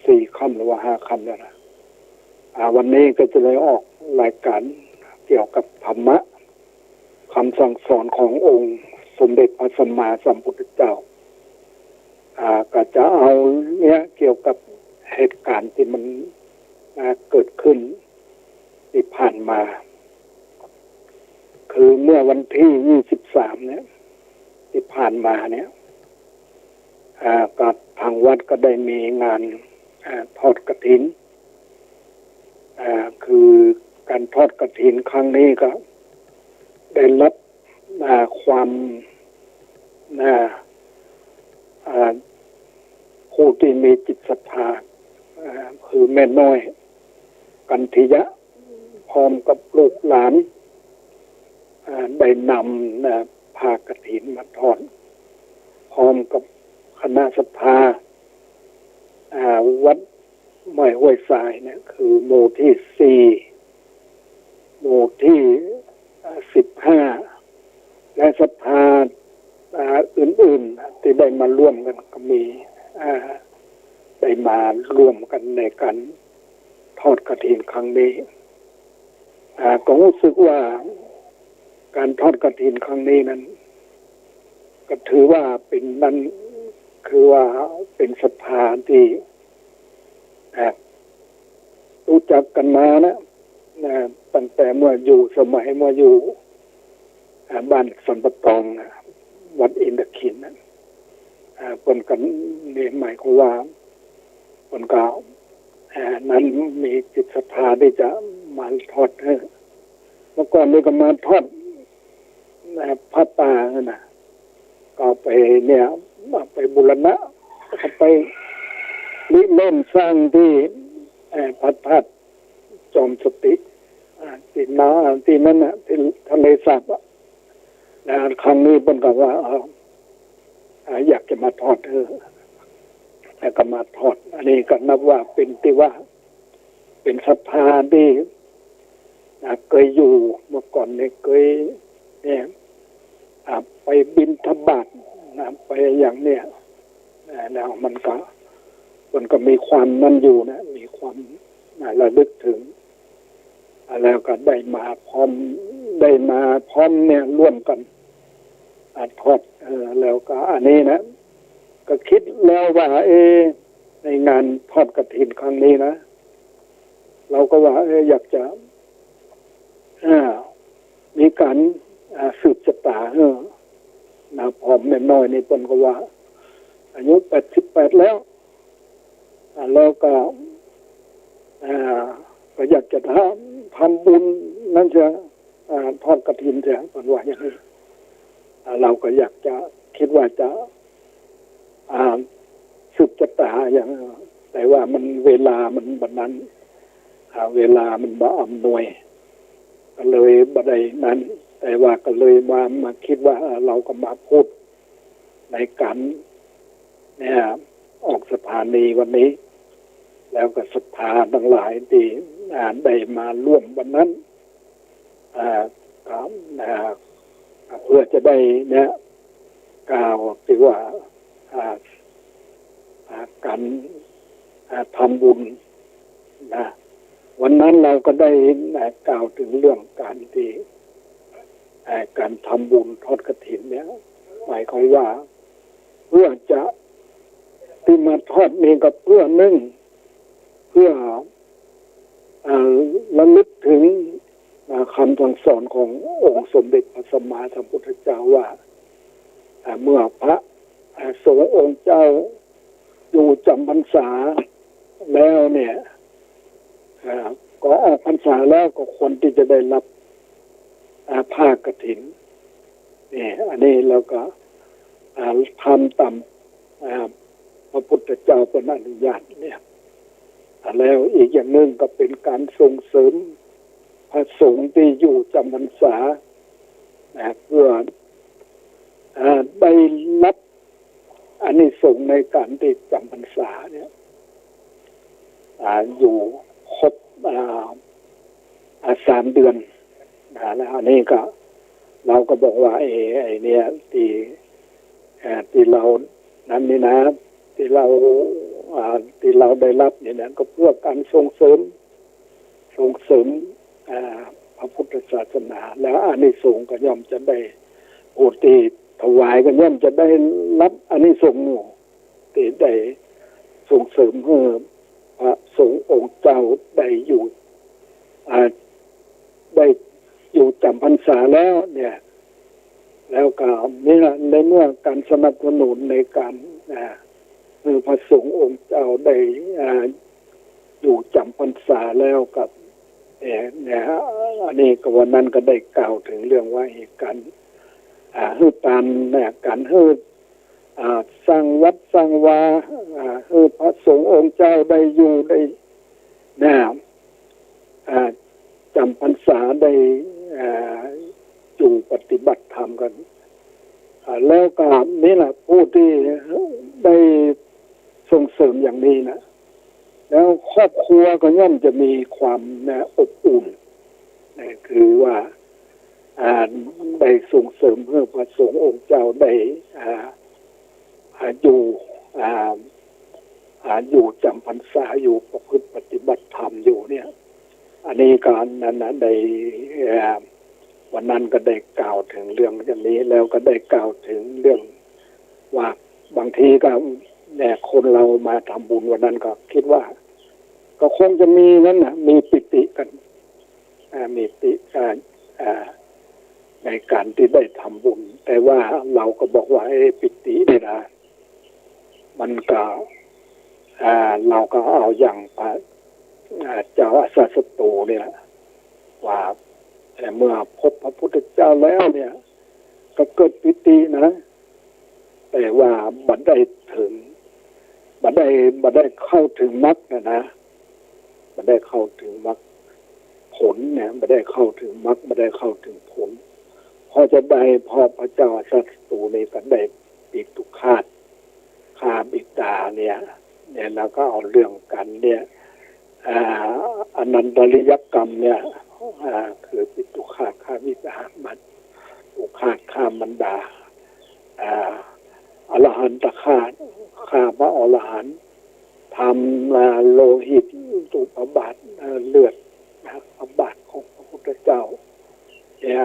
4 ค่ำหรือว่า5 ค่ำแล้วนะวันนี้ก็จะเลยออกรายการเกี่ยวกับธรรมะคำสั่งสอนขององค์สมเด็จพระสัมมาสัมพุทธเจ้าก็จะเอาเนี่ยเกี่ยวกับเหตุการณ์ที่มันเกิดขึ้นที่ผ่านมาคือเมื่อวันที่23เนี่ยที่ผ่านมาเนี่ยกับทางวัดก็ได้มีงานทอดกฐินคือการทอดกฐินครั้งนี้ก็ได้รับความผู้ที่มีจิตศรัทธาคือแม่น้อยกันทิยะพร้อมกับลูกหลานได้นำผ้ากฐินมาทอดพร้อมกับคณะศรัทธาวัดไม้ห้วยทรายเนี่ยคือหมู่ที่4หมู่ที่15และศรัทธาอื่นๆที่ได้มาร่วมกันก็มีได้มาร่วมกันในการทอดกฐินครั้งนี้ก็รู้สึกว่าการทอดกฐินครั้งนี้นั้นก็ถือว่าเป็นนั้นคือว่าเป็นศรัทธาที่รู้จักกันมานะตั้งแต่เมื่ออยู่บ้านสัมปตองวัดอินทขินนะคนกันเนี่ยหมายความว่าคนเก่านั้นมีจิตศรัทธาที่จะมาทอดเมื่อก่อนนี่ก็มาทอดพระป่านะก็ไปเนี่ยไปบูรณะไปริเริ่มสร้างที่พระธาตุจอมสติที่นั่นน่ะที่ทะเลสาบครั้งนี้เป็นกับว่าอยากจะมาทอดแต่ก็มาทอดอันนี้ก็นับว่าเป็นที่ว่าเป็นศรัทธาที่เคยอยู่เมื่อก่อนเนี่ยเคยเนี่ยไปบิณฑบาตไปอย่างเนี้ยแล้วมันก็มีความนั่นอยู่นะมีความระลึกถึงแล้วก็ได้มาพร้อมเนี่ยร่วมกันทอดแล้วก็อันนี้นะก็คิดแล้วว่าในงานทอดกฐินครั้งนี้นะเราก็ว่าอยากจะมีการสืบชะตาพร้อมแม่น้อยนี่เป็นก็ว่าอายุ88แล้วแล้วก็อยากจะทำบุญนั่นเชียวทอดกฐินเชียวเป็นว่าอย่างนี้เราก็อยากจะคิดว่าจะสืบชะตาอย่างแต่ว่ามันเวลามันบัดนั้นเวลามันบ่อำนวยก็เลยบ่ได้นั้นแต่ว่าก็เลยมาคิดว่าเราก็มาพูดในการเนี่ยออกสถานีวันนี้แล้วก็ศรัทธาทั้งหลายที่ได้มาร่วมวันนั้นเพื่อจะได้เนี่ยกล่าวที่ว่าการทำบุญนะวันนั้นเราก็ได้กล่าวถึงเรื่องการที่การทำบุญทอดกฐินเนี่ยหมายความว่าเพื่อจะที่มาทอดนี่ก็เพื่อระลึกถึงคำสั่งสอนขององค์สมเด็จพระสัมมาสัมพุทธเจ้าว่าเมื่อพระสงฆ์องค์เจ้าอยู่จำพรรษาแล้วเนี่ยก็ออกพรรษาแล้วก็ควรที่จะได้รับผ้ากฐินนี่อันนี้เราก็ทำตามพระพุทธเจ้าเป็นอนุญาตเนี่ยแล้วอีกอย่างหนึ่งก็เป็นการส่งเสริมพระสงฆ์ที่อยู่จำพรรษาเพื่อได้รับอานิสงส์ในการที่จำพรรษาเนี่ยอยู่ครบ3 เดือนแล้วอันนี้ก็เราก็บอกว่าไอ้เนี่ยที่เรานั้นนี่นะที่เรา ที่เราได้รับเนี่ยนะก็เพื่อการส่งเสริมพระพุทธศาสนาแล้วอานิสงส์ก็ย่อมจะได้ผู้ที่ถวายก็ย่อมจะได้รับอานิสงส์ที่ได้ส่งเสริมให้พระสงฆ์องค์เจ้าได้อยู่จำพรรษาแล้วเนี่ยแล้วก็นี่ละในเมื่อการสนับสนุนในการคือพระสงฆ์องค์เจ้าได้อยู่จำพรรษาแล้วกับเนี่ยอันนี้ก็วันนั้นก็ได้กล่าวถึงเรื่องว่าเหตุการณ์ฮือตามเนี่ยการฮือสร้างวัดสร้างวาฮือพระสงฆ์องค์เจ้าได้อยู่ได้จำพรรษาได้อยู่ปฏิบัติธรรมกันแล้วก็นี่แหละผู้ที่ได้ส่งเสริมอย่างนี้นะแล้วครอบครัวก็ย่อมจะมีความอบอุ่นคือว่าได้ส่งเสริมเพื่อพระสงฆ์องค์เจ้าได้อยู่จำพรรษาอยู่ประพฤติปฏิบัติธรรมอยู่เนี่ยอันนี้การนั้นนะได้วันนั้นก็ได้กล่าวถึงเรื่องอย่างนี้แล้วก็ได้กล่าวถึงเรื่องว่าบางทีก็เนี่ยคนเรามาทำบุญวันนั้นก็คิดว่าก็คงจะมีนั่นนะมีปิติกันมีปิติในการที่ได้ทำบุญแต่ว่าเราก็บอกว่าปิตินี่นะมันก็เราก็เอาอย่างพระเจ้าอาสาสตูเนี่ยว่าเมื่อพบพระพุทธเจ้าแล้วเนี่ยก็เกิดปิตินะแต่ว่าบัดได้เข้าถึงมรรคนะบัดได้เข้าถึงมรรคผลเนี่ยบัดได้เข้าถึงมรรคบัดได้เข้าถึงผลพอจะได้พอพระเจ้าอาสาสตูนี่ก็ได้ปิตุฆาตฆ่าบิดาเนี่ยแล้วก็เอาเรื่องกันเนี่ยอนันตริยกรรมเนี่ยคือปิตุฆาตฆ่าบิดามันตุฆาตฆ่ามันดาอรหันตฆาตฆ่าพระอรหันต์ทำโลหิตตุพบาทเลือดพระบาทของพระพุทธเจ้า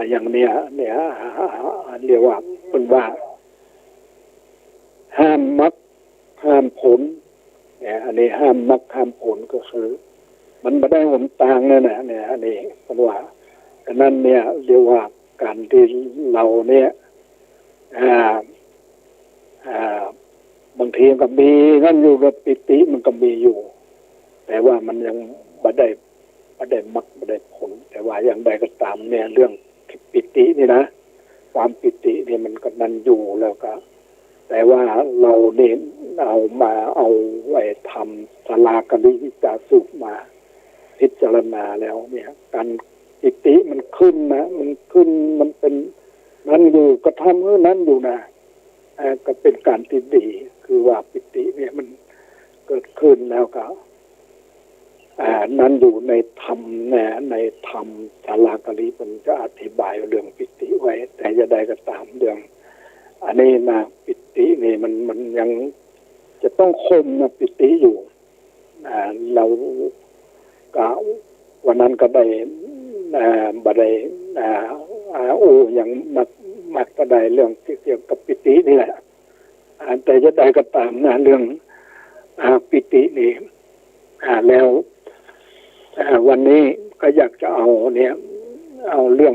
อย่างเนี้ยเรียกว่าเป็นว่าห้ามมรรคห้ามผลอันนี้ห้ามมรรคห้ามผลก็คือมันไม่ได้หนทางนั่นแหละเนี่ยอันนี้เป็นว่าดังนั้นเนี่ยเรียกว่าการที่เราเนี่ยบางทีก็มีนั่นอยู่กับปิติมันก็มีอยู่แต่ว่ามันยังไม่ได้มรรคไม่ได้ผลแต่ว่าอย่างใดก็ตามเนี่ยเรื่องปิตินี่นะความปิตินี่มันก็นั่นอยู่แล้วก็แต่ว่าเราเนี่ยเอาไว้ทำศาลากลิวิจาสุมาพิจารณาแล้วเนี่ยการปิติมันขึ้นนะมันขึ้นมันเป็นนั้นอยู่ก็ทำนั้นอยู่นะก็เป็นการที่ดีคือว่าปิติเนี่ยมันเกิดขึ้นแล้วก็นั้นอยู่ในธรรมในธรรมศาลากลิมันจะอธิบายเรื่องปิติไว้แต่จะได้ก็ตามเรื่องอันนี้นะปิตินี่มันยังจะต้องคมนะปิติอยู่เราก็วันนั้นก็ได้บัดได้อย่างมักก็ได้เรื่องเกี่ยวกับปิตินี่แหละแต่จะได้ก็ตามนะเรื่องปิตินี่แล้ววันนี้ก็อยากจะเอาเรื่อง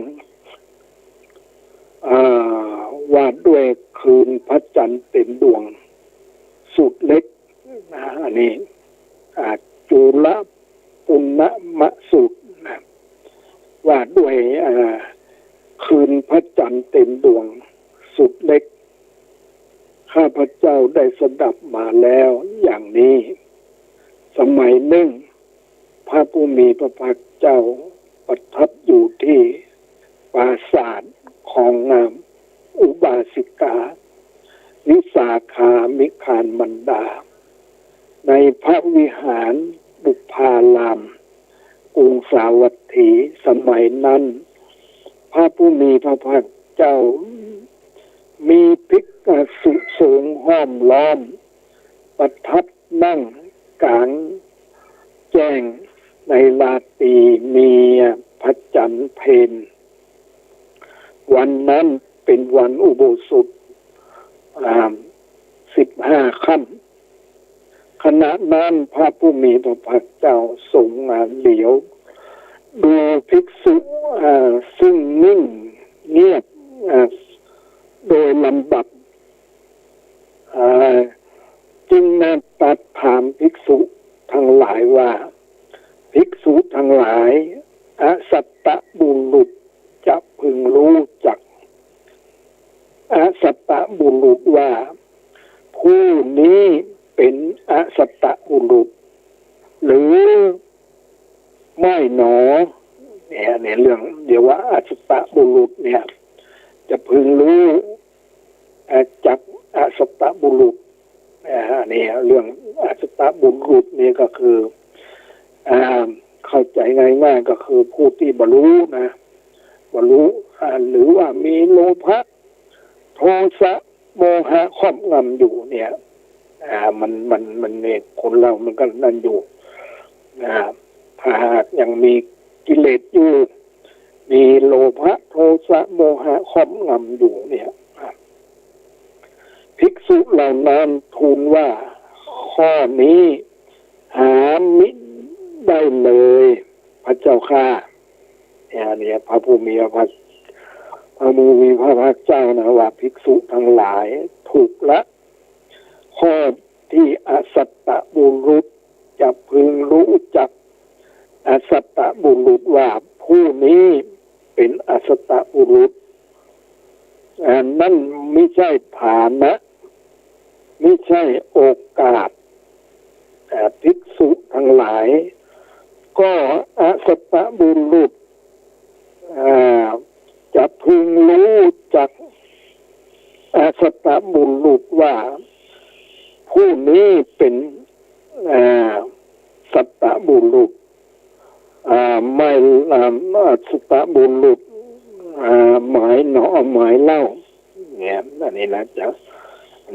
ว่าด้วยคืนพระจันทร์เต็มดวงสูตรเล็กอันนี้จุลปุณณมะสูตรว่าด้วยคืนพระจันทร์เต็มดวงสูตรเล็กข้าพเจ้าได้สดับมาแล้วอย่างนี้สมัยหนึ่งพระผู้มีพระภาคเจ้าประทับอยู่ที่ปราสาทของนามอุบาสิกาวิสาขามิคานมันดาในพระวิหารบุพารามกรุงสาวัตถีสมัยนั้นพระผู้มีพระภาคเจ้ามีภิกษุสงฆ์ห้อมล้อมประทับนั่ง กลางแจ้งในราตรีมีพระจันทร์เพนวันนั้นเป็นวันอุโบสถ15 ค่ำขณะนั้นพระผู้มีพระภาคเจ้าทรงเหลียวดูภิกษุซึ่งนิ่งเงียบโดยลำดับจึงตรัสถามภิกษุทั้งหลายว่าภิกษุทั้งหลายอสัตตบุรุษจะพึงรู้จักอสัตตบุรุษว่าผู้นี้เป็นอสัตตบุรุษหรือไม่หนอเนี่ยเรื่องเดี๋ยวว่าอสัตตบุรุษเนี่ยจะพึงรู้จักอสัตตบุรุษนี่เรื่องอสัตตบุรุษนี่ก็คือเข้าใจง่ายๆก็คือผู้ที่บรรลุนะบรรลุหรือว่ามีโลภะโทสะโมหะครอบงำอยู่เนี่ยมันเนี่ยคนเรามันก็นั่นอยู่ถ้าหากยังมีกิเลสอยู่มีโลภะโทสะโมหะครอบงำอยู่เนี่ยภิกษุเหล่านั้นทูลว่าข้อนี้หามิได้เลยพระเจ้าข้าเนี่ยพระผู้มีพระภาคเจ้านะว่าภิกษุทั้งหลายถูกละข้อที่อสัตตบุรุษจะพึงรู้จักอสัตตบุรุษว่าผู้นี้เป็นอสัตตบุรุษนั่นไม่ใช่ฐานะไม่ใช่โอกาสภิกษุทั้งหลายก็อสัตตบุรุษจะพึงรู้จักอสัตตบุรุษว่าผู้นี้เป็นสัตตบุรุษไม่สัตตบุรุษหมายหนอหมายเล่าเนี่ยอันนี้นะจ๊ะ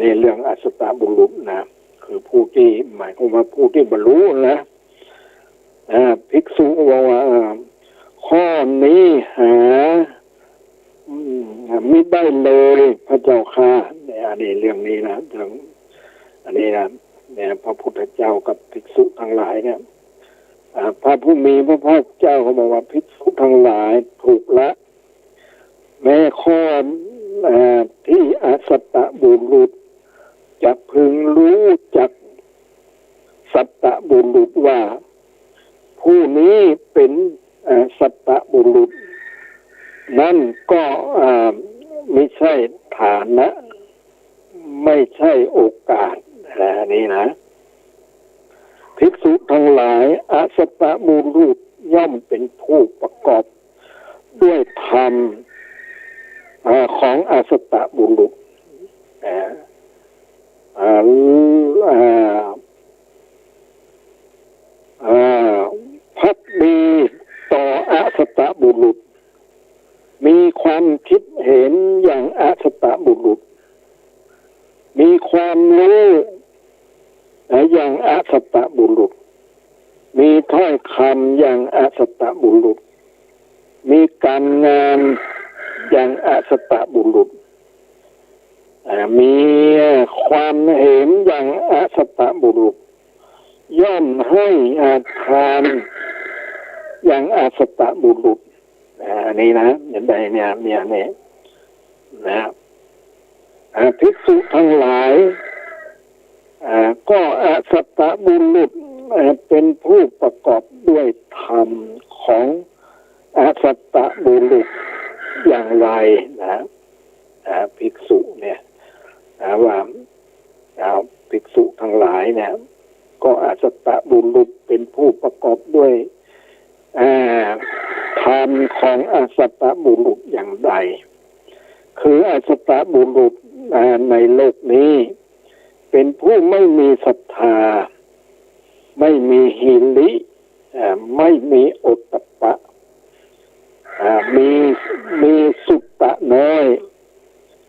นี่เรื่องอสัตตบุรุษนะคือผู้ที่หมายความว่าผู้ที่บรรลุนะภิกษุว่าข้อนี้หาไม่ได้เลยพระเจ้าค่ะเนี่ยอันนี้เรื่องนี้นะเรื่องอันนี้นะเนี่ยพระพุทธเจ้ากับภิกษุทั้งหลายเนี่ยพระผู้มีพระภาคเจ้าเขาบอกว่าภิกษุทั้งหลายถูกละแม้ข้อที่อสัตตบุรุษจะพึงรู้จักสัตตบุรุษว่าผู้นี้เป็นสัตตบุรุษนั่นก็ไม่ใช่ฐานะไม่ใช่โอกาสนี่นะภิกษุทั้งหลายอสัตตบุรุษย่อมเป็นผู้ประกอบด้วยธรรมของอสัตตบุรุษภักดีต่ออสัตตบุรุษมีความคิดเห็นอย่างอสัตตบุรุษมีความรู้อย่างอสัตตบุรุษมีถ้อยคำอย่างอสัตตบุรุษมีการงานอย่างอสัตตบุรุษมีความเห็นอย่างอสัตตบุรุษย่อมให้ทานอย่างอสัตตบุรุษนี่นะอย่างใดเนี่ยนะภิกษุทั้งหลายก็อสัตตบุรุษเป็นผู้ประกอบด้วยธรรมของอสัตตบุรุษอย่างไรนะภิกษุเนี่ยว่าภิกษุทั้งหลายเนี่ยก็อสัตตบุรุษเป็นผู้ประกอบด้วยธรรมของอสัตตบุรุษอย่างใดคืออสัตตบุรุษในโลกนี้เป็นผู้ไม่มีศรัทธาไม่มีหิริไม่มีโอตตัปปะมีสุตตะน้อย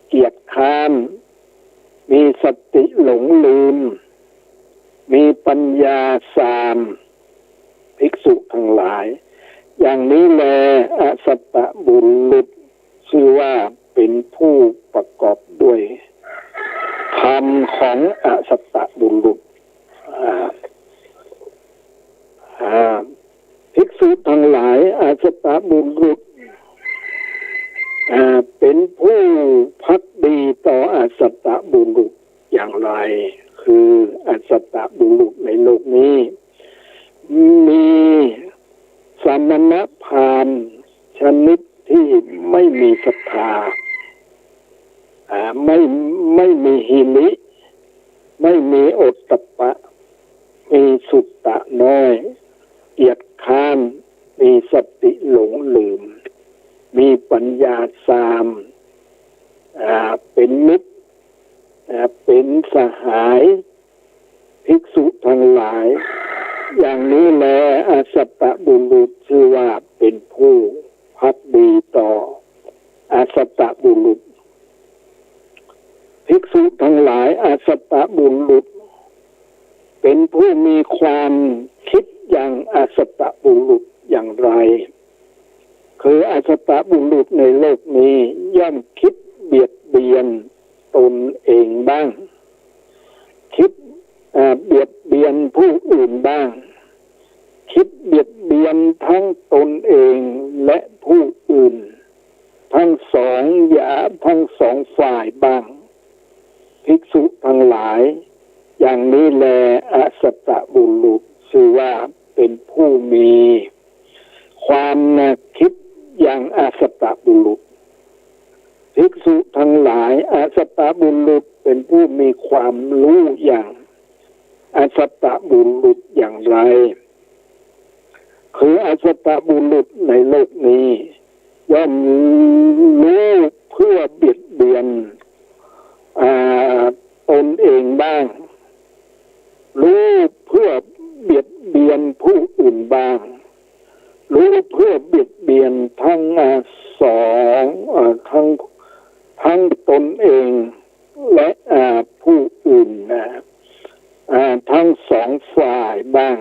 เกียจคร้านมีสติหลงลืม มีปัญญาสามภิกษุทั้งหลายอย่างนี้แลอสัตตบุรุษชื่อว่าเป็นผู้ประกอบด้วยธรรมของอสัตตบุรุษภิกษุทั้งหลายอสัตตบุรุษเป็นผู้ภักดีต่ออสัตตบุรุษอย่างไรคืออสัตตบุรุษในโลกนี้มีสามณพราหมณ์ชนิดที่ไม่มีศรัทธาไม่มีหิริไม่มีโอตตัปปะมีสุตตะน้อยเกียจคร้านมีสติหลงลืมมีปัญญาสามเป็นมิตรเป็นสหายภิกษุทั้งหลายอย่างนี้แลอสัตตบุรุษชื่อว่าเป็นผู้ภักดีต่ออสัตตบุรุษภิกษุทั้งหลายอสัตตบุรุษเป็นผู้มีความคิดอย่างอสัตตบุรุษอย่างไรคืออสัตตบุรุษในโลกนี้ย่อมคิดเบียดเบียนตนเองบ้างคิดเบียดเบียนผู้อื่นบ้างคิดเบียดเบียนทั้งตนเองและผู้อื่นทั้งสองฝ่ายบ้างภิกษุทั้งหลายอย่างนี้แลอสัตตบุรุษชื่อว่าเป็นผู้มีความคิดอย่างอสัตตบุรุษภิกษุทั้งหลายอสัตตบุรุษเป็นผู้มีความรู้อย่างอสัตตบุรุษอย่างไรคืออสัตตบุรุษในโลกนี้ย่อมรู้เพื่อเบียดเบียนตนเองบ้างรู้เพื่อเบียดเบียนผู้อื่นบ้างรู้เพื่อเบียดเบียนทั้งทั้งตนเองและผู้อื่นทั้งสองฝ่ายบ้าง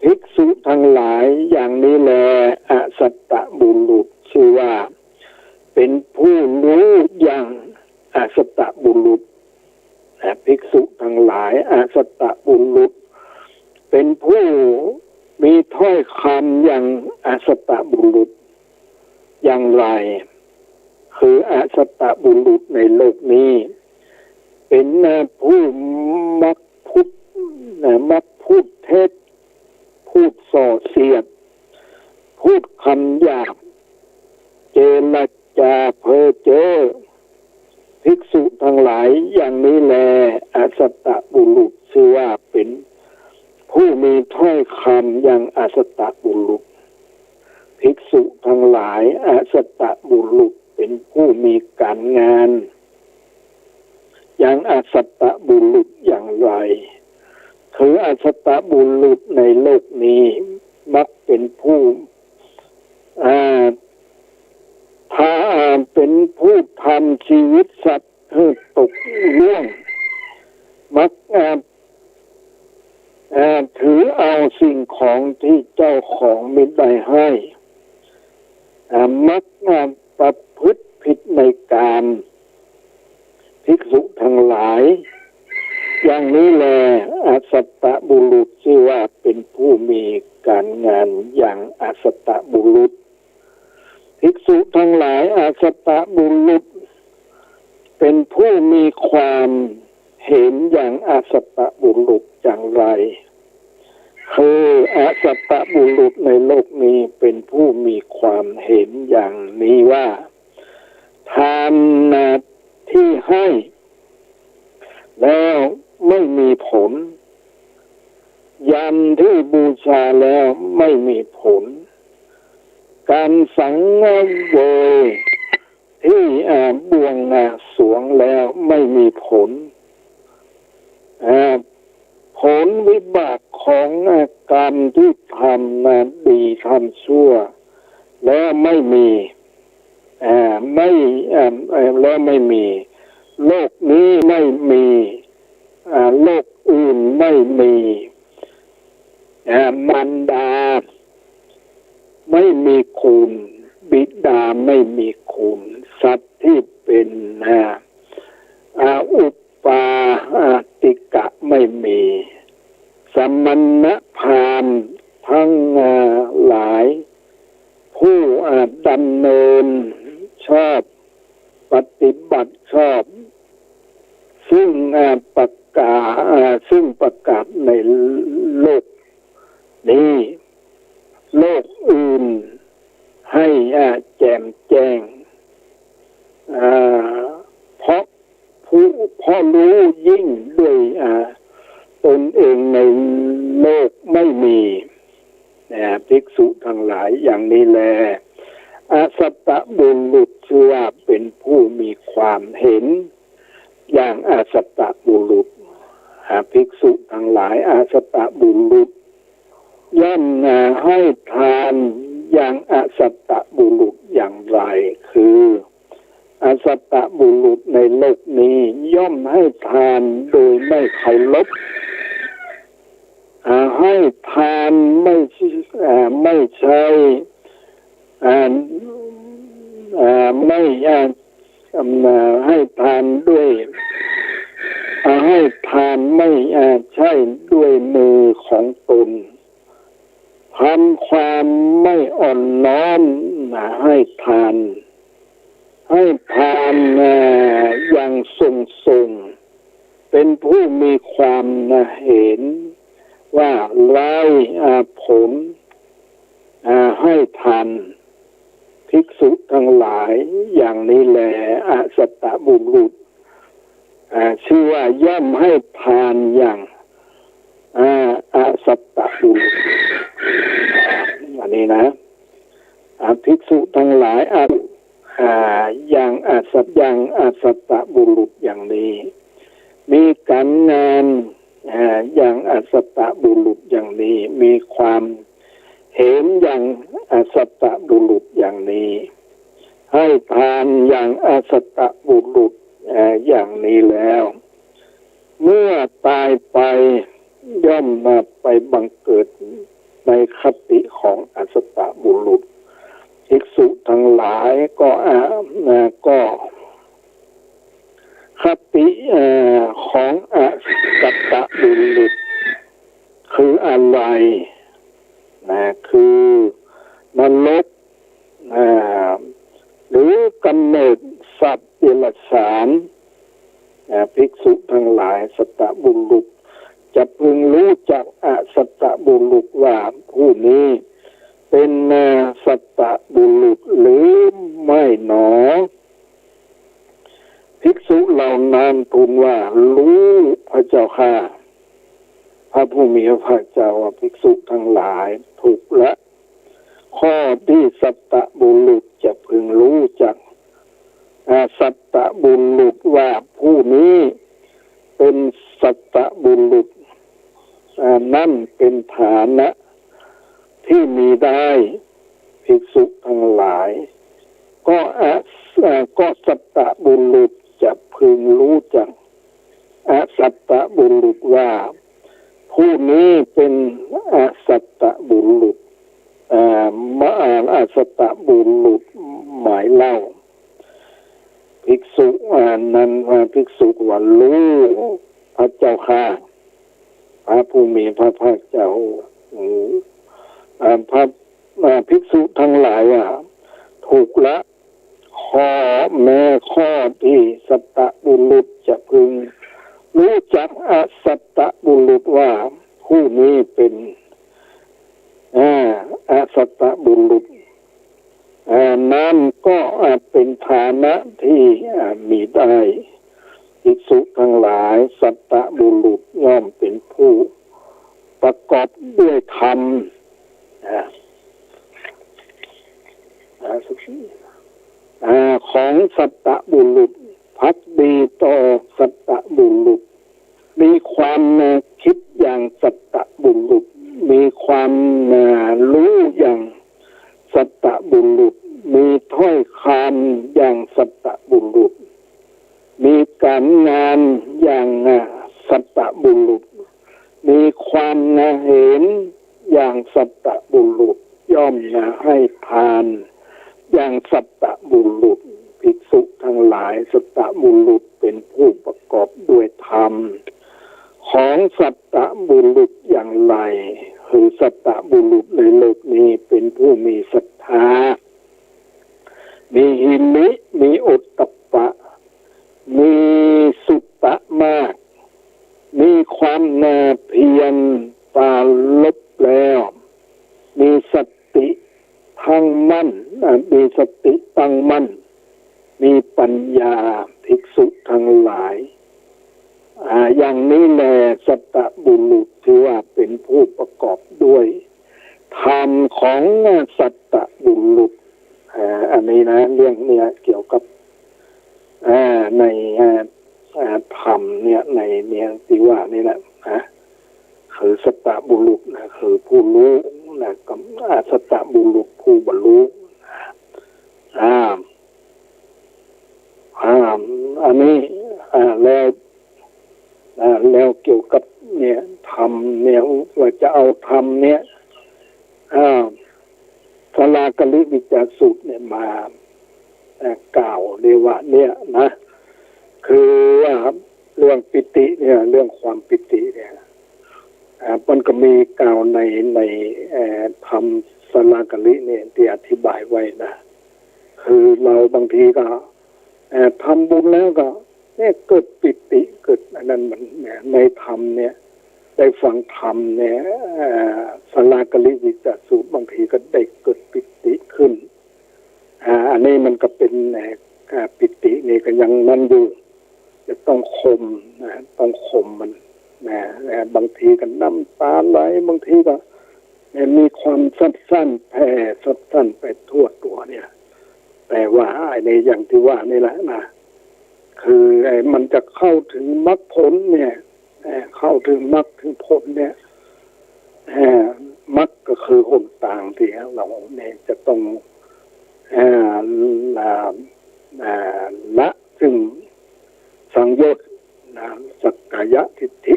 ภิกษุทั้งหลายอย่างนี้แลอสัตตบุรุษชื่อว่าเป็นผู้รู้อย่างอสัตตบุรุษภิกษุทั้งหลายอสัตตบุรุษเป็นผู้มีถ้อยคำอย่างอสัตตบุรุษอย่างไรคืออสัตตบุรุษในโลกนี้เป็นผู้มักพูดเท็จพูดส่อเสียดพูดคำหยาบเจรจาเพ้อเจ้อภิกษุทั้งหลายอย่างนี้แลอสัตตบุรุษชื่อว่าเป็นผู้มีถ้อยคำอย่างอสัตตบุรุษภิกษุทั้งหลายอสัตตบุรุษเป็นผู้มีการงานอย่างอสัตตบุรุษอย่างไรคืออสัตตบุรุษในโลกนี้มักเป็นผู้เป็นผู้ทำชีวิตสัตว์ให้ตกล่วงมักถือเอาสิ่งของที่เจ้าของไม่ได้ให้มักประพฤติผิดในการภิกษุทั้งหลายอย่างนี้แลอสัตตบุรุษชื่อว่าเป็นผู้มีการงานอย่างอสัตตบุรุษภิกษุทั้งหลายอสัตตบุรุษเป็นผู้มีความเห็นอย่างอสัตตบุรุษอย่างไรคืออสัตตบุรุษในโลกนี้เป็นผู้มีความเห็นอย่างนี้ว่าทานที่ให้แล้วไม่มีผลยันที่บูชาแล้วไม่มีผลการสังเวยที่บวงสรวงแล้วไม่มีผลผลวิบากของกรรมที่ทำดีทำชั่วแล้วไม่มีแล้วไม่มีโลกนี้ไม่มีโลกอื่นไม่ มารดาไม่มีคุณบิดาไม่มีคุณสัตว์ที่เป็นอุปาติกะไม่มีสมณพราหมณ์ทั้งหลายผู้ดำเนินชอบปฏิบัติชอบซึ่งประกาศในโลกนี้โลกอื่นให้แจ่มแจ้งเพราะรู้ยิ่งด้วยตนเองในโลกไม่มีภิกษุทั้งหลายอย่างนี้แลอาสัตตบุรุษชื่อว่าเป็นผู้มีความเห็นอย่างอาสัตตบุรุษภิกษุทั้งหลายอาสัตตบุรุษย่อมให้ทานอย่างอาสัตตบุรุษอย่างไรคืออาสัตตบุรุษในโลกนี้ย่อมให้ทานโดยไม่เคารพให้ทานไม่ใช่ไม่ให้ทานด้วยให้ทานไม่ใช่ด้วยมือของตนทำความไม่อ่อนน้อมให้ทานอย่างทรงเป็นผู้มีความเห็นว่าไร้ผลให้ทานภิกษุทั้งหลายอย่างนี้แลอาสัตตบุรุษชื่อว่าย่อมให้ทานอย่างอาสัตตบุรุษอันนี้นะภิกษุทั้งหลายอย่างอาสัตตบุรุษอย่างนี้มีการงานอย่างอาสัตตบุรุษอย่างนี้มีความเห็นอย่างอาสัตตบุรุษอย่างนี้ให้ทานอย่างอาสัตตบุรุษอย่างนี้แล้วเมื่อตายไปย่อมมาไปบังเกิดในคติของอาสัตตบุรุษภิกษุทั้งหลายก็คติของอาสัตตบุรุษคืออะไรคือนรกหรือกำเนิดสัตว์เดรัจฉานภิกษุทั้งหลายสัตตบุรุษจะพึงรู้จักสัตตบุรุษว่าผู้นี้เป็นสัตตบุรุษหรือไม่หนอภิกษุเหล่านั้นทูลว่ารู้พระเจ้าค่ะพระผู้มีพระเจ้าว่าภิกษุทั้งหลายถูกและข้อที่สัตตบุรุษจะพึงรู้จักสัตตบุรุษว่าผู้นี้เป็นสัตตบุรุษนั่นเป็นฐานะที่มีได้ภิกษุทั้งหลายก็สัตตบุรุษจะพึงรู้จักสัตตบุรุษว่าผู้นี้เป็นสัตตบุรุษสัตตบุรุษหมายเล่าภิกษุนั้นภิกษุว่ารู้พระเจ้าค่ะพระผู้มีพระภาคเจ้าพระภิกษุทั้งหลายถูกละข้อที่สัตตบุรุษจะพึงรู้จักสัตตบุรุษว่าผู้นี้เป็นสัตตบุรุษนั้นก็เป็นฐานะที่มีได้ภิกษุทั้งหลายสัตตบุรุษย่อมเป็นผู้ประกอบด้วยธรรมของสัตตบุรุษภักดีต่อสัตตบุรุษมีความคิดอย่างสัตตบุรุษมีความรู้อย่างสัตตบุรุษมีถ้อยคำอย่างสัตตบุรุษมีการงานอย่างสัตตบุรุษมีความเห็น อย่างสัตตบุรุษย่อมให้ทานอย่างสัตตบุรุษภิกษุทั้งหลายสัตตบุรุษเป็นผู้ประกอบด้วยธรรมของสัตตบุรุษอย่างไรคือสัตตบุรุษในโลกนี้เป็นผู้มีศรัทธามีหิริมีโอตตัปปะมีสุตตะมากมีความนาเพียรปราลบแล้วมีสติตั้งมั่นมีสติตั้งมั่นมีปัญญาภิกษุทั้งหลายอย่างนี้แหละสัตตบุรุษที่ว่าเป็นผู้ประกอบด้วยธรรมของสัตตบุรุษอันนี้นะเรื่องเนี้ยเกี่ยวกับในธรรมเนี่ยในเนี่ยที่ว่านี่แหละคือสัตตบุรุษนะคือผู้รู้นะกับสัตตบุรุษผู้บรรลุอันนี้แล้วเกี่ยวกับเนี่ยธรรมเนี่ยว่าจะเอาธรรมเนี่ยสลากลิวิจารสูตรเนี่ยมากล่าวเรียกว่าเนี่ยนะคือว่าเรื่องปิติเนี่ยเรื่องความปิติเนี่ยมันก็มีกล่าวในธรรมสลากลิเนี่ยที่อธิบายไว้นะคือเราบางทีก็ทำบุญแล้วก็เนี่ยเกิดปิติเกิดอันนั้นมันในธรรมเนี่ยได้ฟังธรรมเนี่ยสลากลิวิจารสูตรบางทีก็ได้เกิดปิติขึ้นอันนี้มันก็เป็นปิตินี่ก็ยังนั่นอยู่จะต้องข่มต้องข่มมันบางทีก็น้ำตาไหลบางทีก็มีความสั้นๆแผ่สั้นๆไปทั่วตัวเนี่ยแต่ว่าไอ้ในอย่างที่ว่านี่แหละนะคือไอ้มันจะเข้าถึงมรรคผลเนี่ยเข้าถึงมรรคถึงผลเนี่ยมรรคก็คือหนทางที่เราเนี่ยจะต้องละซึ่งสังโยชน์สักกายทิฏฐิ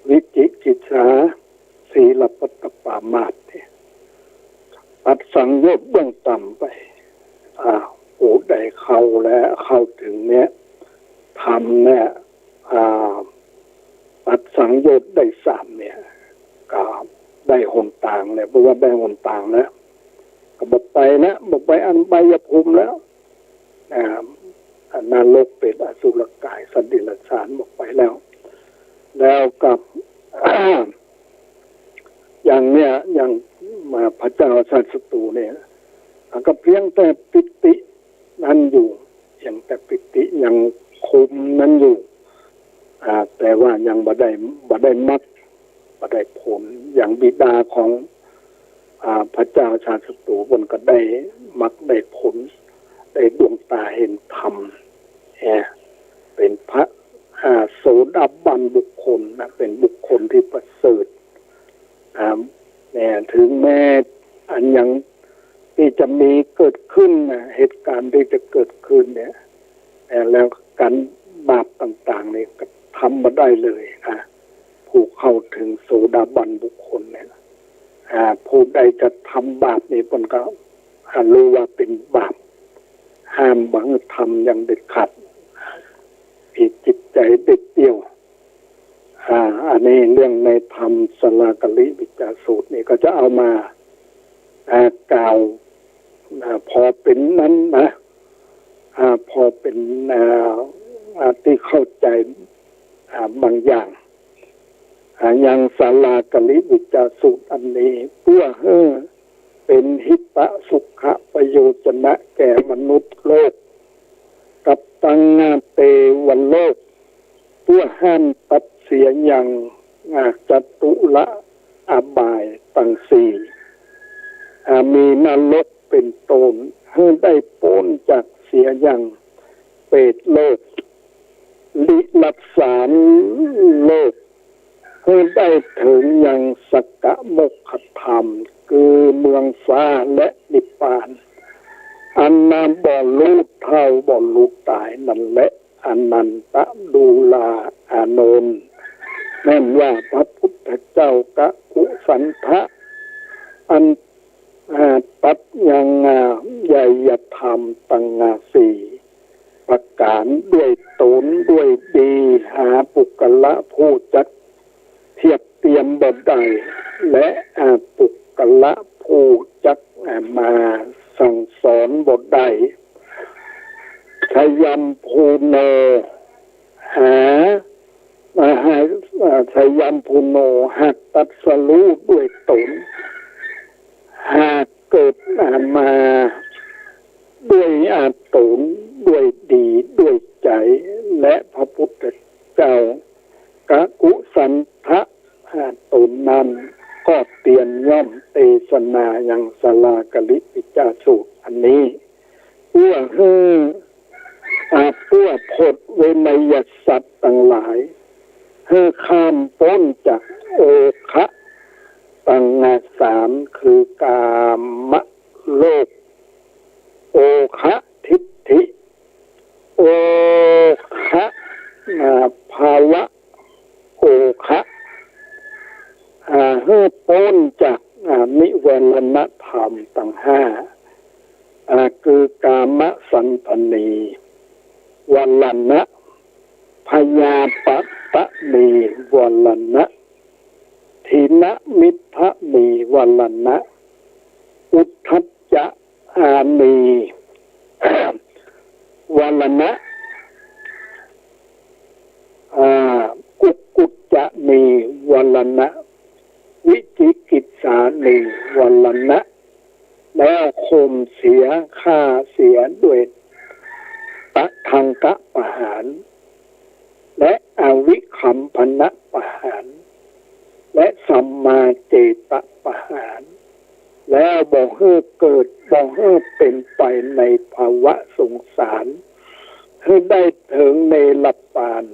วิจิกิจฉาศีลปัตตปามาสเนี่ยตัดสังโยชน์เบื้องต่ำไปโอ้ได้เข้าแล้วเข้าถึงเนี้ยทำเนี่ยตัดสังโยชน์ได้3เนี่ยก็ได้หนทางเนี่ยเพราะว่าได้หนทางแล้วก็บอกไปนะบอกไปอันใบยภูมิแล้วนรกเป็นอสุรกายสัตว์เดรัจฉานบอกไปแล้วกับอย่างเนี้ยอย่างมาพระเจ้าสัตตูเนี่ยก็เพียงแต่ปิตินั้นอยู่อย่างแต่ปิติยังคุมนั้นอยู่แต่ว่ายังบ่ได้มรรคบ่ได้ผลอย่างบิดาของพระเจ้าชาติศัตรูบนก็ได้มรรคได้ผลได้ดวงตาเห็นธรรมเป็นพระโสดาบันบุคคลนะเป็นบุคคลที่ประเสริฐถึงแม้อันยังที่จะมีเกิดขึ้นเหตุการณ์ที่จะเกิดขึ้นเนี่ยแล้วการบาปต่างๆเนี่ยก็ทำมาได้เลยนะผู้เข้าถึงโสดาบันบุคคลเนี่ยผู้ใดจะทำบาปนี่มันก็รู้ว่าเป็นบาปห้ามบังทำอย่างเด็ดขาดผิดจิตใจเด็ดเดี่ยวอันนี้เรื่องในธรรมสลากลิวิจารสูตรนี่ก็จะเอามากล่าวพอเป็นนั้นนะพอเป็นที่เข้าใจบางอย่างอย่างสลากลิวิจารสูตรอันนี้เพื่อเป็นหิตะสุขะประโยชนะแก่มนุษย์โลกกับตังงาเตวันโลกเพื่อห้ามตัดเสียอย่างจัตุละอบายตั้งสี่มีนรกเป็นตนให้ได้พ้นจากเสียอย่างเปรตโลกลิลักษานโลกให้ได้ถึงอย่างสักกะโมกขธรรมคือเมืองฟ้าและนิพพานอันนามบ่รู้เท่าบ่รู้ตายนั่นแหละอนันตดูลาอานนท์แม่นว่าพระพุทธเจ้ากะกุสัน ทะอันตัดยังใหญ่ยธรรมตังสีประการด้วยตนด้วยดีหาปุกละผู้จักเทียบเตรียมบ่ได้และปุกละผู้จักมาสั่งสอนบ่ได้ชยัมภูโนหาชยัมภูโนหากตัดสรู้ด้วยตนหากเกิดมาด้วยตนด้วยดีด้วยใจและพระพุทธเจ้ากะกุสันทะตนนั้นก็เตียนย่อมเทศนาอย่างสลากลิปิจาสูตรอันนี้เพื่อพดเวนยสัตว์ต่างหลายให้ข้ามพ้นจากโอคะตังสามคือกามโลกโอคะทิฏฐิโอคะภาวะโอคะให้พ้นจากนิวรณธรรมทั้งห้าคือกามสันตนีวัลณะพยาปะตะนีวัลณะทินะมิทะนีวัลณะอุทธัจจะนีวัลณะกุจจะนีวัลณะวิจิกิจสานีวัลณะแล้วข่มเสียฆ่าเสียด้วยตะทังกะปะหารและอวิคัมพนะปะหารและสัมมาเจตปะหารแล้วบ่ให้เกิดบ่ให้เป็นไปในภาวะสงสารให้ได้ถึงในลับปาน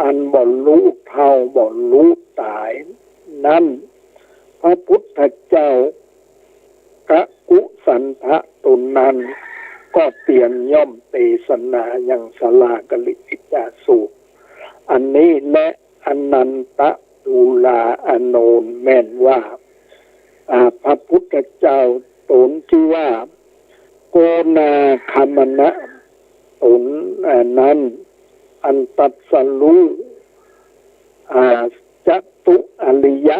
อันบ่รู้เท่าบ่รู้ตายนั้นพระพุทธเจ้ากะกุสันทะตนนั้นก็เตียนย่อมเทศนาอย่างสลากลิปิจาสูตรอันนี้และอนันตตุลาอโนนแม่นว่าพระพุทธเจ้าตนที่ว่าโกนาคามนะตนนั้นอันตัดสรู้จัตุอริยะ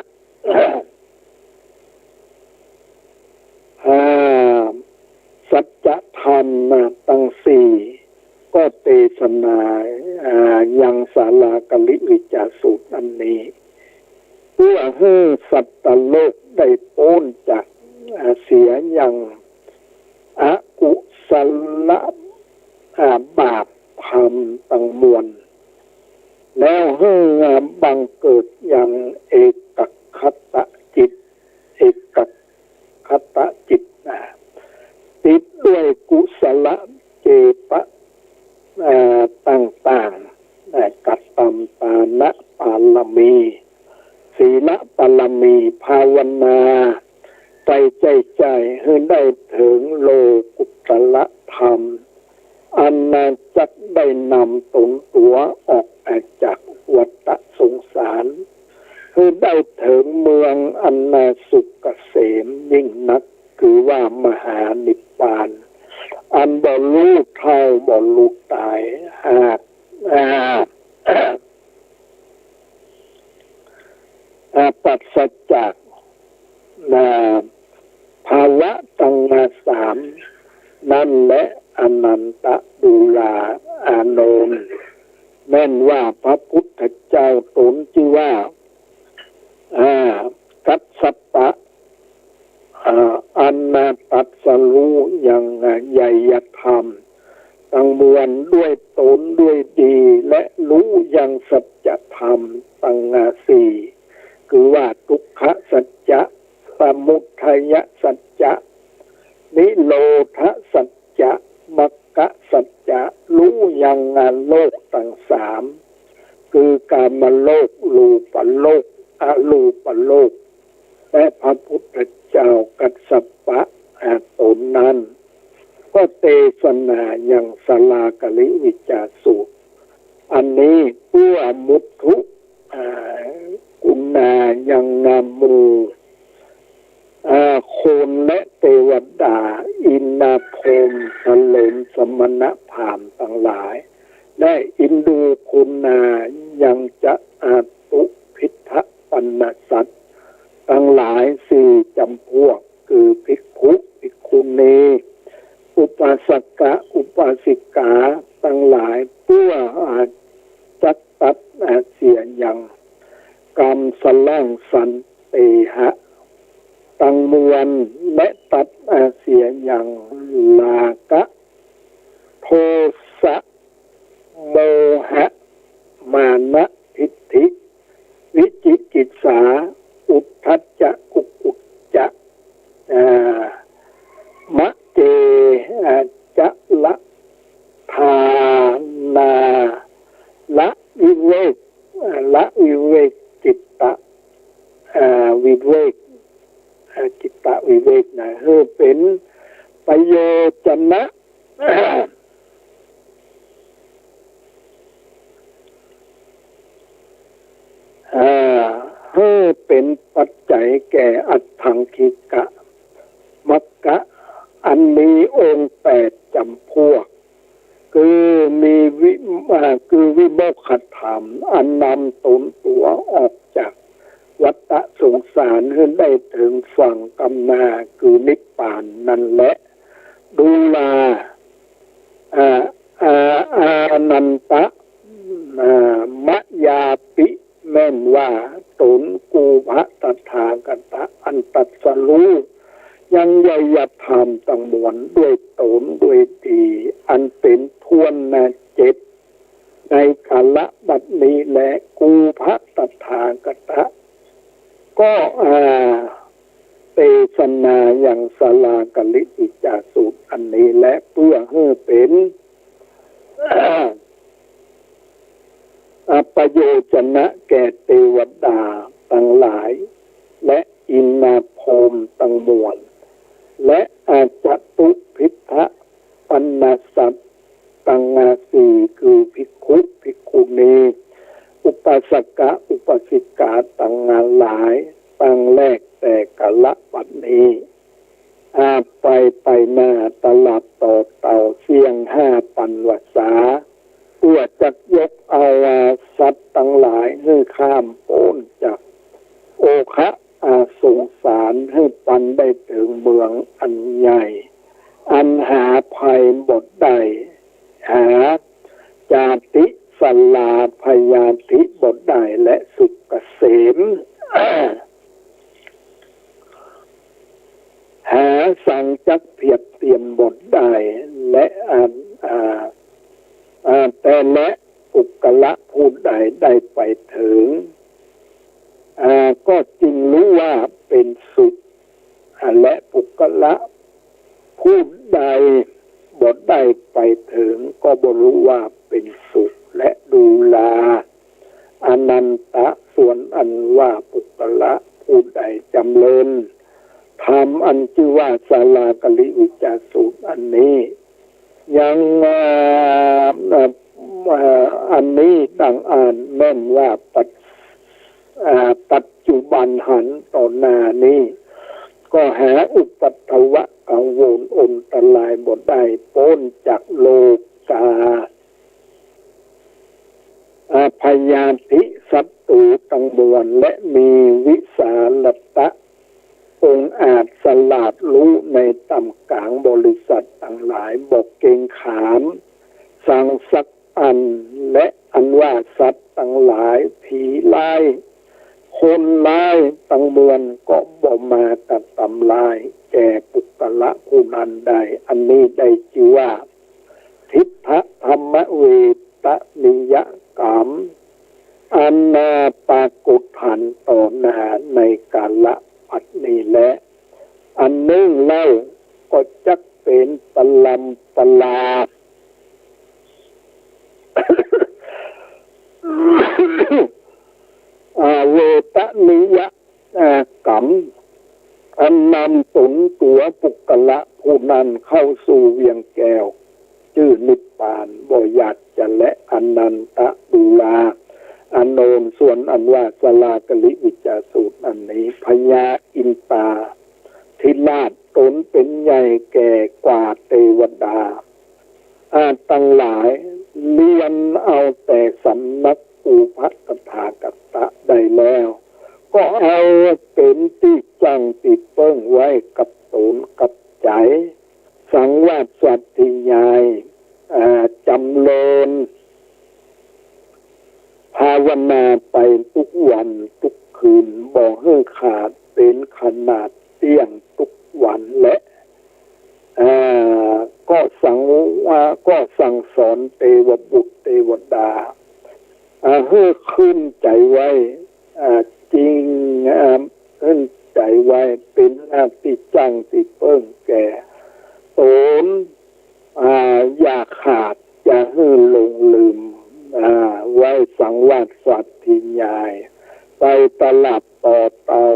สัจธรรมตั้งสี่ก็เทศนายังสาลากลิวิจาสูตรอันนี้เพื่อให้สัตว์โลกได้พ้นจากเสียอย่างอกุศลบาปธรรมตั้งมวลแล้วให้บังเกิดอย่างเอกคตจิตเอกคตจิตติดด้วยกุศลเจตต่างๆกัตตัมปานะปาลมีศีลปาลมีภาวนาใจให้ได้ถึงโลกุตละธรรมอันจักได้นำตนตัวออกจากวัฏสงสารให้ได้ถึงเมืองอันสุขเกษมยิ่งนักคือว่ามหานิพพานอันบ่รู้เท่าบ่รู้ตายหากปัสสัจจากภาวะตังสามนั่นและอนันตดุลาอานนท์แม่นว่าพระพุทธเจ้าตนที่ว่ากัสสปะอันตัดสรู้อย่างใหญ่ธรรมตั้งมวลด้วยตนด้วยดีและรู้อย่างสัจธรรมตั้งสี่คือว่าทุกขสัจจะสมุทัยสัจจะนิโรธสัจจะมรรคสัจจะรู้อย่างโลกตั้งสามคือกามโลกรูปโลกอรูปโลกและพระพุทธเจ้ากัสสปะตนนั้นก็เทศนาอย่างสลากลิวิจาสูตรอันนี้เพื่อมุทุกุณายังนามู ต์และเทวดาอินนาพรหมสเลนสมณพราหมณ์ทั้งหลายและอินดูคุณนายังจะอาตุพิทะปันนสัตทั้งหลายสี่จำพวกคือภิกขุภิกขุณีอุปาสกะอุปาสิกาทั้งหลายเพื่อจักตัดเสียยังกรรมสล่างสันเตหะตังมวลและตัดเสียยังลากะโทสะโมหะมานะทิฏฐิวิจิกิจฉาอุทธัจจะกุกุจจะมะเจจะละทานาละวิเวกละวิเวกจิตตะวิเวกจิตตะวิเวกนะเป็นประโยชนะเป็นปัจจัยแก่อัตถังคิกะมัคคะอันมีองค์8จำพวกคือมีคือวิโมกขธรรมอันนำตนตัวออกจากวัฏสงสารให้ได้ถึงฝั่งกำนาคือนิพพานนั่นแหละดูลาอานันตะมะยาปิแม่นว่าตนกูพระตถาคตอันตัดสรู้ยังใหญ่ยธรรมตั้งมวลด้วยตนด้วยดีอันเป็นทวนเจ็ดในกาลบัดนี้และกูพระตถาคตก็เทศนาอย่างสลากลิติจาสูตรอันนี้และเพื่อให้เป็นประโยชนะแก่เทวดาทั้งหลายและอินนาพรหมทั้งมวลและอาจตุพิทะปันนสัตตังสีคือภิกขุภิกขุณีอุปาสกะอุปาสิกาตังหลายตั้งแรกแต่กะละปัดนี้ไปหน้าตลับต่อเต่าเสียง5 ปันวษาเพื่อจักยกเอาสัตว์ทั้งหลายให้ข้ามพ้นจากโอคะสงสารให้ปันได้ถึงเมืองอันใหญ่อันหาภัยบทใดหาจาติสลาพยาธิบทใดและสุขเกษมหาสังจักเพียบเตรียมบทใดและแต่และปุกละผู้ใดได้ไปถึงก็จริงรู้ว่าเป็นสุขและปุกละผู้ใดบทใดไปถึงก็บ่รู้ว่าเป็นสุขและดูลาอนันตะส่วนอันว่าปุกละผู้ใดจำเริญธรรมอันชื่อว่าสาลากลิวิจาสูตรอันนี้ยังอันนี้ดังอ่านแม่นว่าปัจจุบันหันต่อหน้านี้ก็หาอุปัตถวะกังวลอนตรายบทได้พ้นจากโลกาพยาธิศัตรูตั้งมวลและมีวิสาลตะองค์อาจสลาดรู้ในตำกลางบริษัททั้งหลายบอกเก่งขามสังสักอันและอันว่าสัตว์ทั้งหลายผีลายคนลายตั้งมวลก็บ่มาตัดตำลายแก่ปุกละผู้นั้นได้อันนี้ได้ชื่อว่าทิฏฐธรรมเวตนิยกรรมอันนาปรากฏหันต่อหน้าในกาลปัดนี้และอันนึ่งเล่าก็จักเป็นปลำปลา เวตนิยกรรมอันนำตนตัวปุกละผู้นั้นเข้าสู่เวียงแก้วชื่อนิพพานบ่อยากจะและอนันตะดูลาอโนนส่วนอันว่าสลากลิวิจาสูตรอันนี้พญาอินตาทิราช ญ่แก่กว่าเทวดาตั้งหลายเรียนเอาแต่สำนักอุปัฏฐากตะได้แล้วก็เอาเป็นที่จังติดเปิ้งไว้กับตนกับใจสังวาสสัตติยายจำเริญภาวนาไปทุกวันทุกคืนบ่ให้ขาดเป็นขนาดเตี้ยงทุกวันและก็สั่งสอนเทวบุตรเทวดาให้ขึ้นใจไว้จริงขึ้นใจไว้เป็นติจังติเปิ้งแก่ตนอย่าขาดอย่าให้หลงลืมไว้สังวาสสัตถิยายไปตลับต่อเตา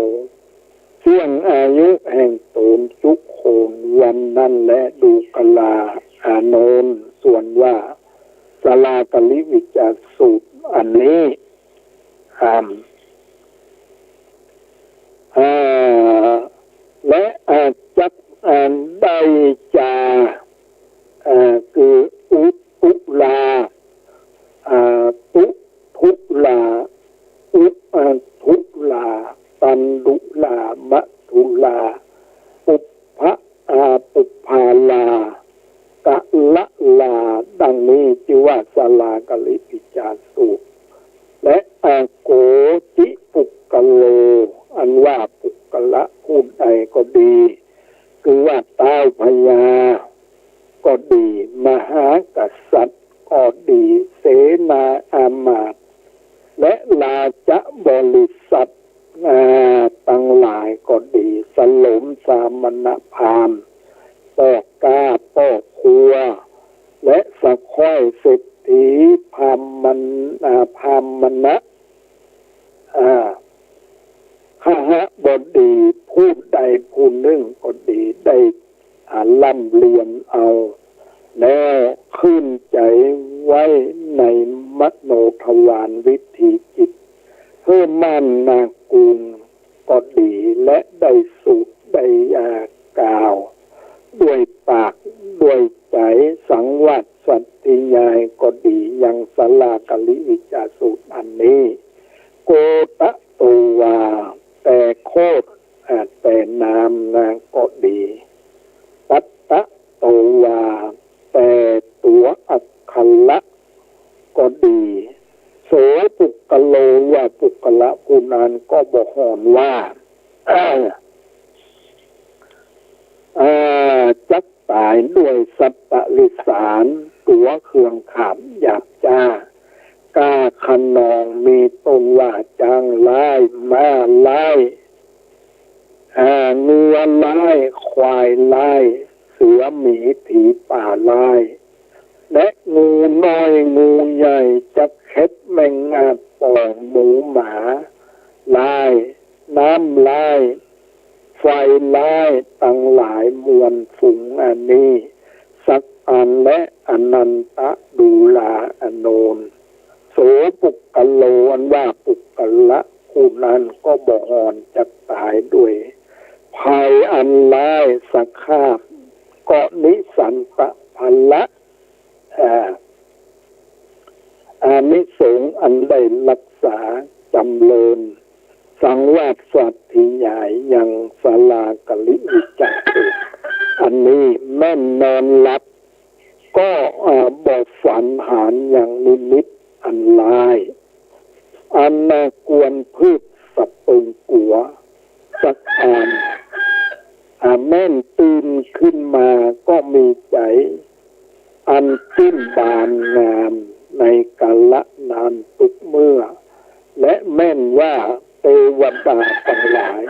เสี่ยงอายุแห่งตนทุกคนวันนั้นและดูกลาโนนส่วนว่าสลากลิวิจารสูตรอันนี้และจักได้จาคืออุลาทุลาทุลาตันดุลามะทุลาปุปภาลากะละลาดังนี้ชื่อว่าสลากลิปิจารสูตรและโกจิปุกกะโลอันว่าปุกกะละผู้ใดก็ดีคือว่าเต้าพญาก็ดีมหากษัตริย์ก็ดีเสนาอามาตย์และราชบริษัทตั้งหลายก็ดีสลมสามณพราหมณ์พ่อกาพ่อครัวและสะค่อยเศรษฐีพามมณะข้าบดีผู้ใดผู้หนึ่งก็ดีได้ล่ำเรียนเอาแล้วขึ้นใจไว้ในมโนทวารวิถีจิตเพื่อมั่นนากุลก็ดีและได้สูตรได้กล่าวด้วยปากด้วยใจสังวาสสัตติยายก็ดียังสลากลิวิจารสูตรอันนี้โกตะตัววาแต่โคตรแต่นามนางก็ดีปัตตะตัววาแต่ตัวอักขละก็ดีโสปุกกะโลว่าปุกกะละผู้นั้นก็บอกหอนว่าจักตายด้วยสัตตลิสารตัวเครื่องขามอยากจ้ากาขนองมีตนว่าจางไล่มาไล่เงือไล่ควายไล่เสือหมีถีป่าไล่และงูน้อยงูใหญ่จักเข็ดแมงป่องหมูหมาไล่น้ำไล่ไฟไล่ตั้งหลายมวลฝูงอันนี้สักอันและอนันตะดูลาอโนนโสปุกกะโลอันว่าปุกกะละผู้นั้นก็บ่หอนจะตายด้วยภัยอันร้ายสักคาบก็นิสันตะพันละอานิสงส์อันได้รักษาจำเริญสังวาสสัตถิยายยังสลากลิวิจารอันนี้แม่นนอนหลับก็บอกฝันหานอย่างนิมิตอันลายอันน่ากวนพืชสับปงกัวสักแม่นตื่นขึ้นมาก็มีใจอันจิ้มบานงามในกาละนานทุกเมื่อและแม่นว่าเทวดาทั้งหลาย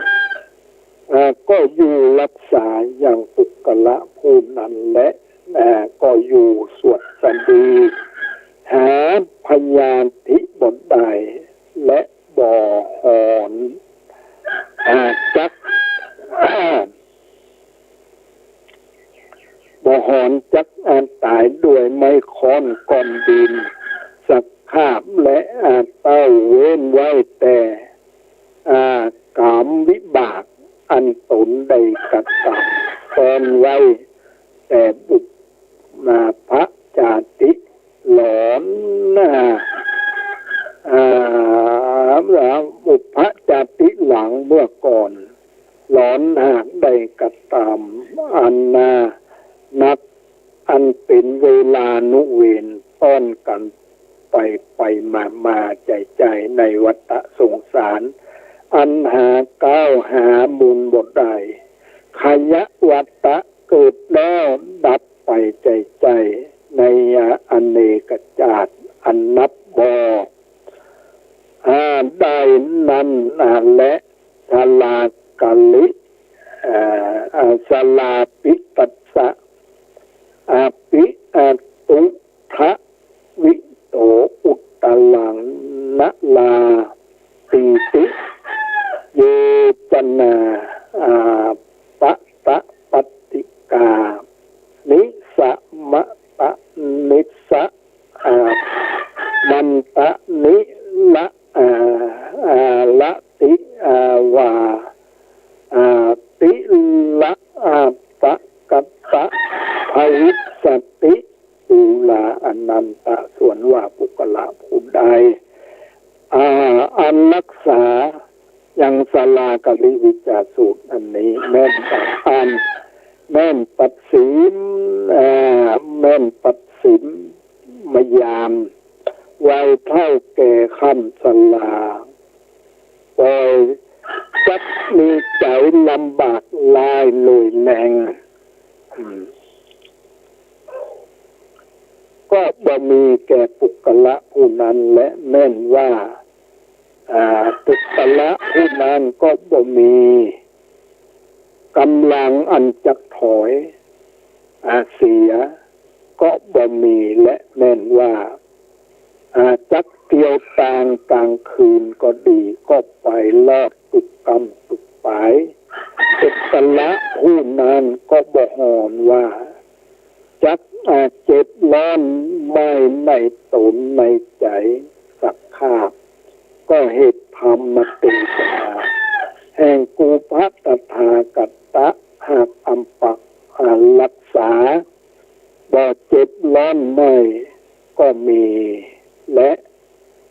ก็อยู่รักษาอย่างปุกกะละผู้นั้นและก็อยู่สวดสดีหาพยานทิบทใดและบ่อหอนจักบ่หอนจักตายด้วยไม้ค้อนก้อนดินสักคาบและเต้าเว้นไว้แต่กามวิบากอันตนได้กระท ตอนไว้แต่บุพมาพระจาติหลอนบุพจาติหลังเมื่อก่อนหลอนหากได้กระตามอันนับอันเป็นเวลานุเวนต้อนกันไปมาใจในวัฏสงสารอันหาก้าวหาบุญบทใดขยะวัฏะเกิดแล้วดับไปใจในอเนกชาติอันนับบ่ได้นั้นและชลากาลิสลาปิตัสสะปิตุทะวิโตอุตตลังนะลาปิติเยจนาปะตะปฏิกานิสะมะตะนิสะมันตะนิละละติวาติละปะกัตตะภวิสติอุลาอนันตะส่วนว่าปุกละผู้ใดอันรักษายังสลากลิวิจาสูตรอันนี้แม่นอ่านแม่นปัดสิมแม่นปัดสิมมยามวัยเท่าแก่ขั้นสลาปล่อยจักมีใจลำบากลายลอยแรงก็บ่มีแก่ปุกละผู้นั้นและแม่นว่าปุกละผู้นั้นก็บ่มีกำลังอันจักถอยเสียก็บ่มีและแม่นว่าจักเกี่ยวตางกลางคืนก็ดีก็ไปลอดตุกกรรมตุกปายปุกละผู้นั้นก็บ่หอนว่าจักเจ็บร้อนไม่ในตนในใจสักคาบก็เหตุธรรมติสนาแห่งกูพัตถากัตตะหากอัมปักรักษาบ่เจ็บร้อนไม่ก็มีและ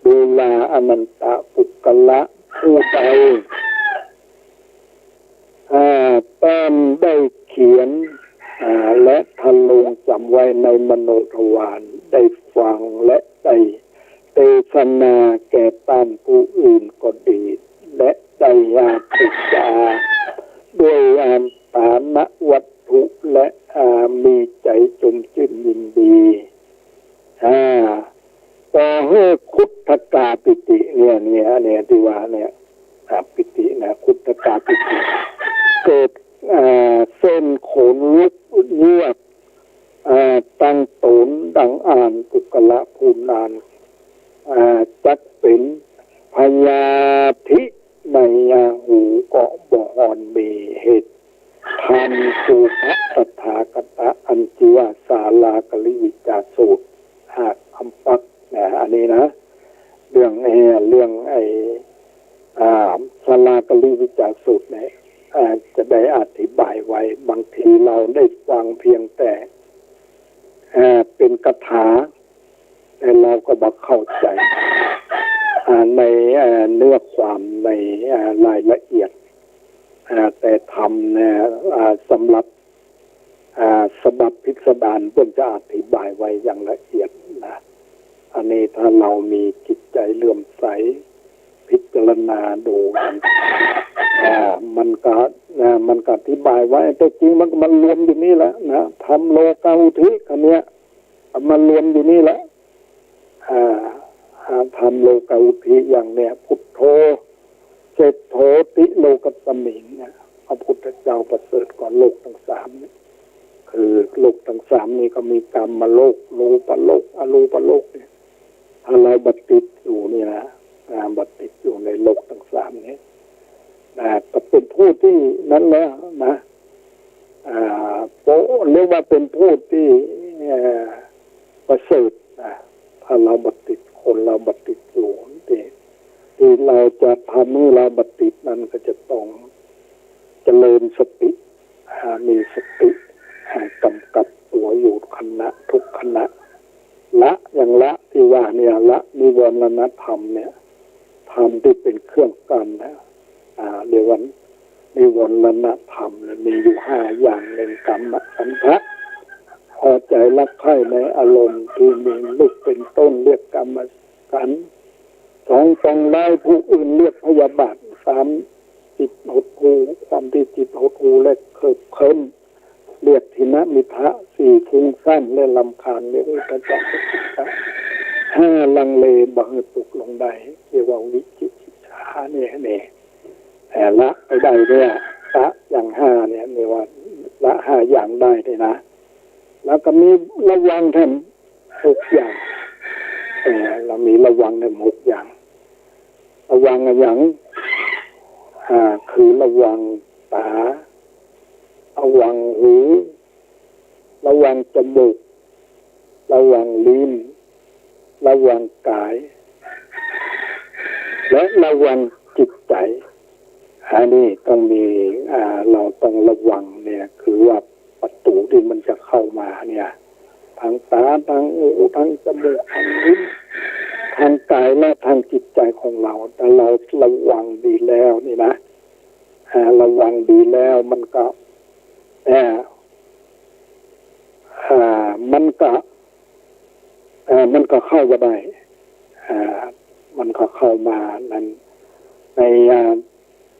ดูลาอนันตะปุกละผู้ใดตามได้เขียนและทะลงจำไว้ในมโนทวารได้ฟังและได้เทศนาแก่ตามผู้อื่นก็ดีและได้ศึกษาด้วยฐานะวัตถุและมีใจจมชื่นยินดีพอให้คุตกาปิติเนี่ยที่ว่าเนี่ยปิตินะคุตกาปิติเกิดเส้นขนลุกเยือกตั้งตนดังอ่านปุกละภูนานจักเป็นพยาธิในหูก็บ่หอนมีเหตุทำสุภตถาคตะอันจิวาสาลากลิวิจาสูตรหากคำปักอันนี้นะเรื่องสาลากลิวิจาสูตรเนี่ยจะได้อธิบายไว้บางทีเราได้ฟังเพียงแต่เป็นคาถาแต่เราก็บ่เข้าใจในเนื้อความในรายละเอียดแต่ทำเนี่ยสำหรับสบับพิสดารเพื่อจะอธิบายไว้อย่างละเอียดนะอันนี้ถ้าเรามีจิตใจเลื่อมใสพิจารณาดูมันก็อธิบายไว้แต่จริงมันรวมอยู่นี่แหละนะทำโลกาอุทิศอันเนี้ยมันรวมอยู่นี่แหละทำโลกาอุทิศอย่างเนี้ยพุทโธเจตโธติโลกัสสมิงเนี่ยพระพุทธเจ้าประเสริฐกว่าโลกทั้งสามเนี่ยคือโลกทั้งสามนี่ก็มีกรรมโลกรูปโลกอรูปโลกเนี่ยถ้าเราบัดติดอยู่นี่นะบัดติดอยู่ในโลกทั้งสามนี้ก็เป็นผู้ที่นั้นแล้วนะเรียกว่าเป็นผู้ที่ประเสริฐนะถ้าเราบัดติดคนเราบัดติดอยู่ที่เราจะทำให้เราบัดติดนั้นก็จะต้องเจริญสติ มีสติกำกับตัวอยู่ขณะทุกขณะละอย่างละที่ว่าเนี่ยละนิวรณธรรมเนี่ยธรรมที่เป็นเครื่องกันนะเรียกว่านิวรณธรรมมีอยู่5อย่างหนึ่งกรรมสันทะพอใจรักใคร่ในอารมณ์ที่มีลูกเป็นต้นเรียกกรรมสัน2ปองร้ายผู้อื่นเรียกพยาบาท3จิตหดหู่ความที่จิตหดหู่และเคิบเคิมเรียกทินมิทะ4ฟุ้งซ่านและรำคาญเรียกอุทธัจจะ5ลังเลบังตกลงได้เรียกว่าวิจิกิจฉาเนี่ยแต่ละไปได้เนี่ยละอย่าง5เนี่ยเรียกว่าละ5อย่างได้เลยนะแล้วก็มีระวังแทน6อย่างเรามีระวังใน6อย่างระวังอย่างคือระวังตาระวังหูระวังจมูกระวังลิ้นระวังกายและระวังจิตใจอันนี้ต้องมีเราต้องระวังเนี่ยคือว่าประตูที่มันจะเข้ามาเนี่ยทางตาทางหูทางจมูกทางลิ้นทางกายและทางจิตใจของเราแต่เราระวังดีแล้วนี่นะระวังดีแล้วมันก็มันก็เข้ามาได้มันก็เข้ามานั้นใน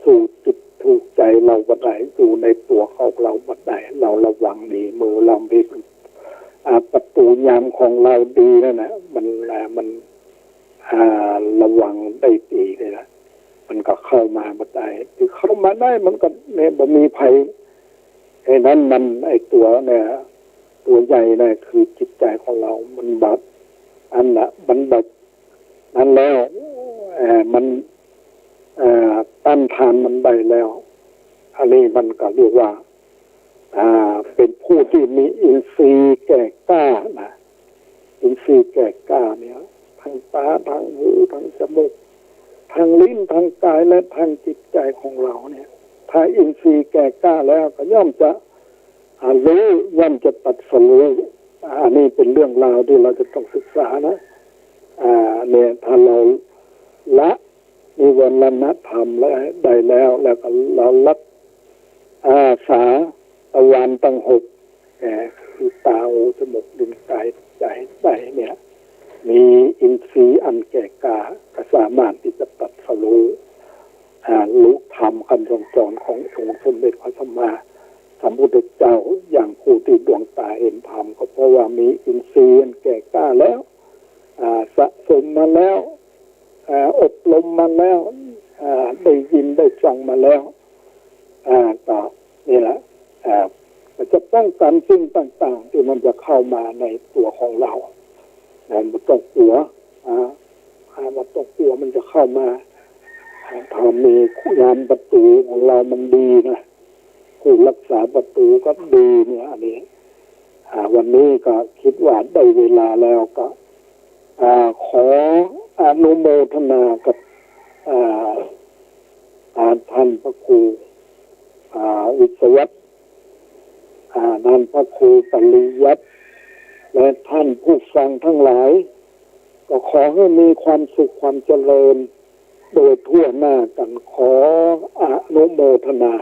สู่จิตถูกใจเราบัดใดสู่ในตัวของเราบัดใดเราระวังดีมือเราดีประตูยามของเราดีแล้วนะมันระวังได้ดีเลยนะมันก็เข้ามาบัดใดที่เข้ามาได้มันก็เนี่ยบ่มีภัยไอ้นั้นมันไอ้ตัวเนี่ยตัวใหญ่เนี่ยคือจิตใจของเรามันบัดอันน่ะมันบัดนั้นแล้วมันต้านทานมันได้แล้วอันนี้มันก็เรียกว่าเป็นผู้ที่มีอินทรีย์แก่กล้านะอินทรีย์แก่กล้าเนี่ยทางตาทางหูทางจมูกทางลิ้นทางกายและทางจิตใจของเราเนี่ยถ้าอินทรีย์แก่กล้าแล้วก็ย่อมจะรู้ย่อมจะตัดสู้อันนี้เป็นเรื่องราวที่เราจะต้องศึกษานะเนี่ยถ้าเราละนิวรณธรรมแล้วได้แล้วก็เรารักษาทวารตั้ง6คือตาหูจมูกลิ้นกายใจใจเนี่ยมีอินทรีย์อันแก่กล้าก็สามารถที่จะตัดสู้รู้ธรรมคำสอนขององค์สมเด็จพระสัมมาสัมพุทธเจ้าอย่างผู้ที่ดวงตาเห็นธรรมก็เพราะว่ามีอินทรีย์อันแก่กล้าแล้วสะสมมาแล้วอบรมมาแล้วได้ยินได้ฟังมาแล้วก็นี่แหละมันจะป้องกันสิ่งต่างๆที่มันจะเข้ามาในตัวของเรามันต้องกลัวมันต้องกลัวมันจะเข้ามาถ้ามียามประตูของเรามันดีนะผู้รักษาประตูก็ดีเนี่ยอันนี้วันนี้ก็คิดว่าได้เวลาแล้วก็ขออนุโมทนากับท่านพระครูวิศวัตรท่านพระครูปริยัติและท่านผู้ฟังทั้งหลายก็ขอให้มีความสุขความเจริญโดยทั่วหน้ากันขออนุโมทนา